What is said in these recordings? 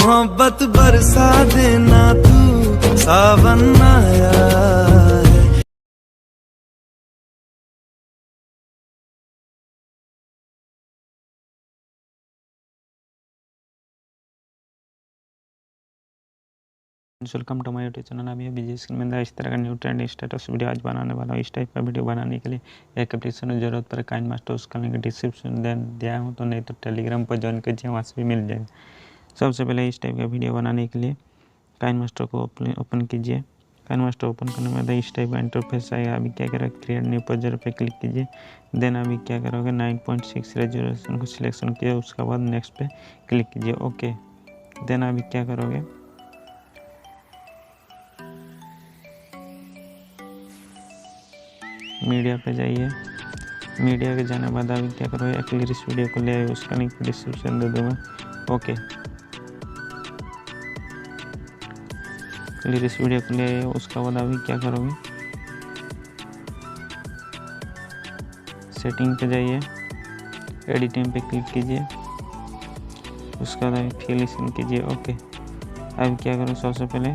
मोहब्बत बरसा देना तू, सावन आया है। Welcome to my YouTube channel. अभी अभी स्क्रीन में इस तरह का न्यू ट्रेंड स्टेटस वीडियो आज बनाने वाला हूँ। इस टाइप का वीडियो बनाने के लिए एक एप्लीकेशन की जरूरत पड़े, काइनमास्टर। उसका लिंक डिस्क्रिप्शन दिया हूँ, तो नहीं तो टेलीग्राम पर ज्वाइन कीजिए, वहाँ से भी मिल जाएगा। सबसे पहले इस टाइप का वीडियो बनाने के लिए काइनमास्टर को ओपन कीजिए। काइनमास्टर ओपन करने में इस टाइप का इंटरफेस आएगा। अभी क्या करें, क्रिएट न्यू प्रोजेक्ट पे क्लिक कीजिए। देन अभी क्या करोगे, 9.6 रेजोल्यूशन को सिलेक्शन किया, उसके बाद नेक्स्ट पे क्लिक कीजिए। ओके, देन अभी क्या करोगे, मीडिया पे जाइए। मीडिया के जाने बाद अभी क्या करोगे, एक लिरिक्स वीडियो को ले आए, उसका लिंक डिस्क्रिप्शन दे दूँगा। ओके, लिरिक्स वीडियो को ले आए, उसका बाद अभी क्या करोगे, सेटिंग पे जाइए, एडिटिंग पे क्लिक कीजिए, उसका बाद अभी फिल स्क्रीन कीजिए। ओके, अभी क्या करो, सबसे पहले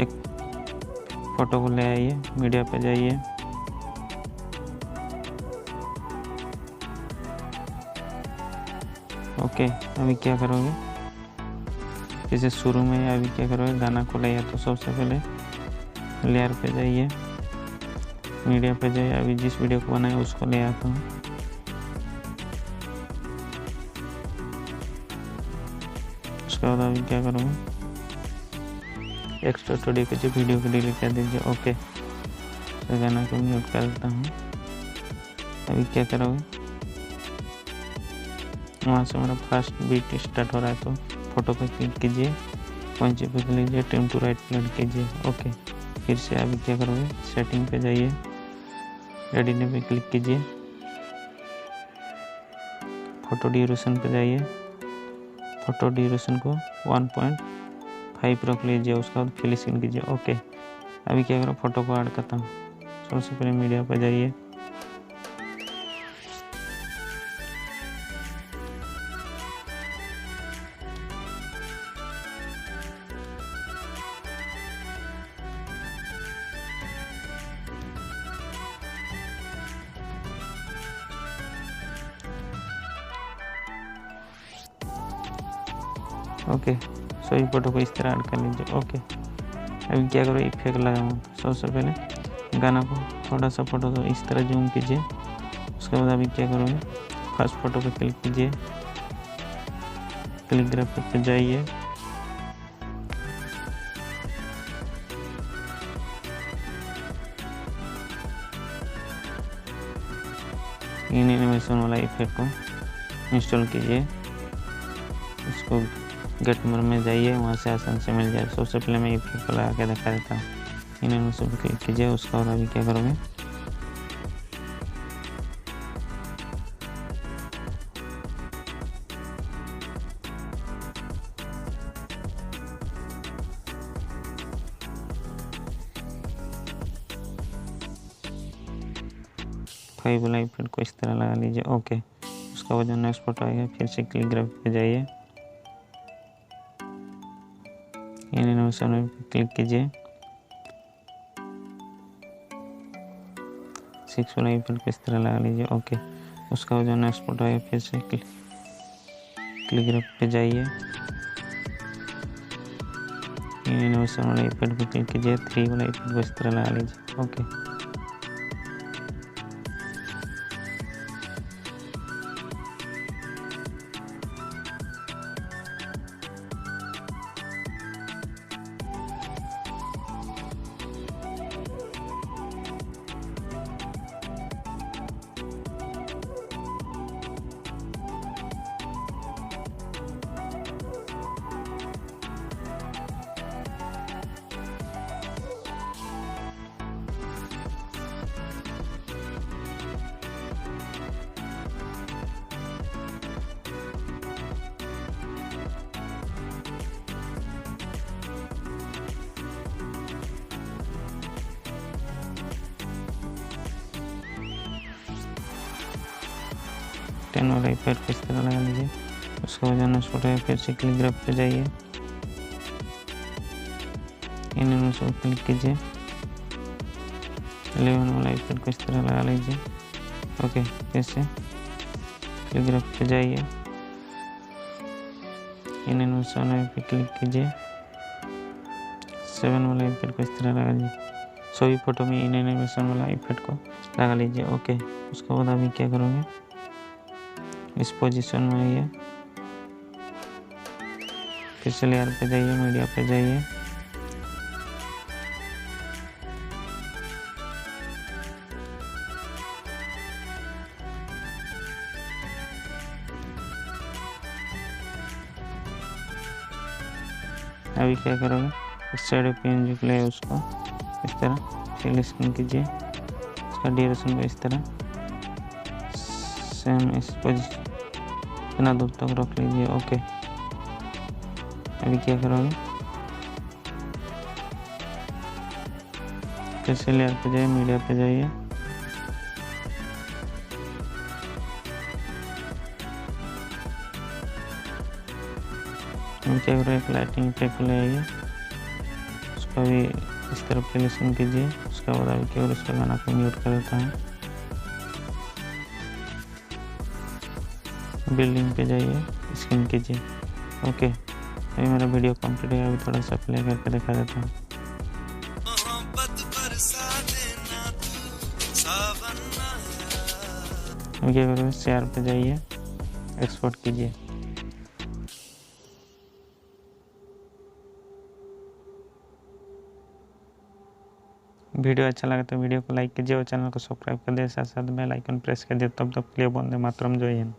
एक फ़ोटो को ले आइए, मीडिया पे जाइए, ओके। अभी क्या करोगे, जैसे शुरू में अभी क्या करोगे, गाना को ले आए, तो सबसे पहले लेयर पे जाइए, मीडिया पे जाइए, अभी जिस वीडियो को बनाए उसको ले आता हूँ। उसके बाद अभी क्या करोगे, एक्स्ट्रा स्टूडियो के जो वीडियो को डिलीट कर दीजिए। ओके, तो गाना को म्यूट कर देता हूँ। अभी क्या करोगे, वहाँ से मेरा फर्स्ट बीट स्टार्ट हो रहा है, तो फोटो पे क्लिक कीजिए, पॉइंट पे क्लिक कीजिए, ट्रिम टू राइट क्लिक कीजिए। ओके, फिर से अभी क्या करोगे, सेटिंग पे जाइए, एडिटिंग पे क्लिक कीजिए, फोटो ड्यूरेशन पे जाइए, फोटो ड्यूरेशन को 1.5 रख लीजिए, उसका बाद फिल स्क्रीन कीजिए। ओके, अभी क्या करो, फोटो को ऐड करता हूँ। सबसे पहले मीडिया पर जाइए, ओके, सभी फोटो को इस तरह ऐड कर लीजिए। ओके, अभी क्या करो, इफेक्ट लगाऊँ। सबसे पहले गाना को थोड़ा सा फोटो को इस तरह जूम कीजिए, उसके बाद अभी क्या करोगे, फर्स्ट फोटो पे क्लिक कीजिए, क्लिक ग्राफिक पे जाइए, इन एनिमेशन वाला इफेक्ट को इंस्टॉल कीजिए। इसको गेट मोड में जाइए, वहाँ से आसान से मिल जाए। सबसे पहले मैं इफेक्ट को लगा के दिखा देता हूँ। इन एनिमेशन पे क्लिक कीजिए, उसका और अभी क्या करोगे, फाइव वाला इफेक्ट को इस तरह लगा लीजिए। ओके, उसका बाद जो नेक्स्ट फोटो आएगा, फिर से क्लिक ग्राफिक पे जाइए, इन एनिमेशन में क्लिक कीजिए, 6 वाला इफेक्ट को इस तरह लगा लीजिए। ओके, उसका बाद जो नेक्स्ट फोटो आएगा, फिर से क्लिक ग्राफिक पे जाइए, इन एनिमेशन वाला इफेक्ट पे क्लिक कीजिए, 3 वाला इफेक्ट को इस तरह लगा लीजिए। ओके, टेन वाला इफेक्ट इस तरह लगा लीजिए। उसके बाद नेक्स्ट फोटो है, फिर से क्लिक ग्राफ पे जाइए, एनिमेशन को क्लिक कीजिए, 11 वाला इफेक्ट को इस तरह लगा लीजिए। ओके, कैसे कैलीग्राफ पे जाइए, एनिमेशन पे क्लिक कीजिए, 7 वाला इफेक्ट को इस तरह लगा लीजिए। सभी फोटो में इन एनिमेशन वाला इफेक्ट को लगा लीजिए। ओके, उसके बाद अभी क्या करोगे, इस पोजीशन में आइए, फिर से लेयर पे जाइए, मीडिया पे जाइए, अभी क्या करोगे, इस साइड पेन जो ले उसको इस तरह फिल स्क्रीन कीजिए, इसका ड्यूरेशन को इस तरह सेम इस पोजीशन इतना दूर तक रख लीजिए। ओके, अभी क्या करोगे, फिर से लेयर पे जाइए, मीडिया पे जाइए, हम क्या करें, एक लाइटिंग इफेक्ट ले आइए, उसका भी इस तरफ फिनिशिंग कीजिए। उसके बाद अभी केवल उसका गाना को म्यूट कर देता हूँ, बिल्डिंग पे जाइए, स्क्रीन कीजिए। ओके, अभी मेरा वीडियो कंप्लीट है, अभी थोड़ा सा प्ले करके दिखा देता हूँ। अभी क्या करोगे, शेयर पे जाइए, एक्सपोर्ट कीजिए। वीडियो अच्छा लगा तो वीडियो को लाइक कीजिए और चैनल को सब्सक्राइब कर दिए, साथ साथ बेल आइकन प्रेस कर दिए। तब तक के लिए वंदे मातरम, जय हिंद।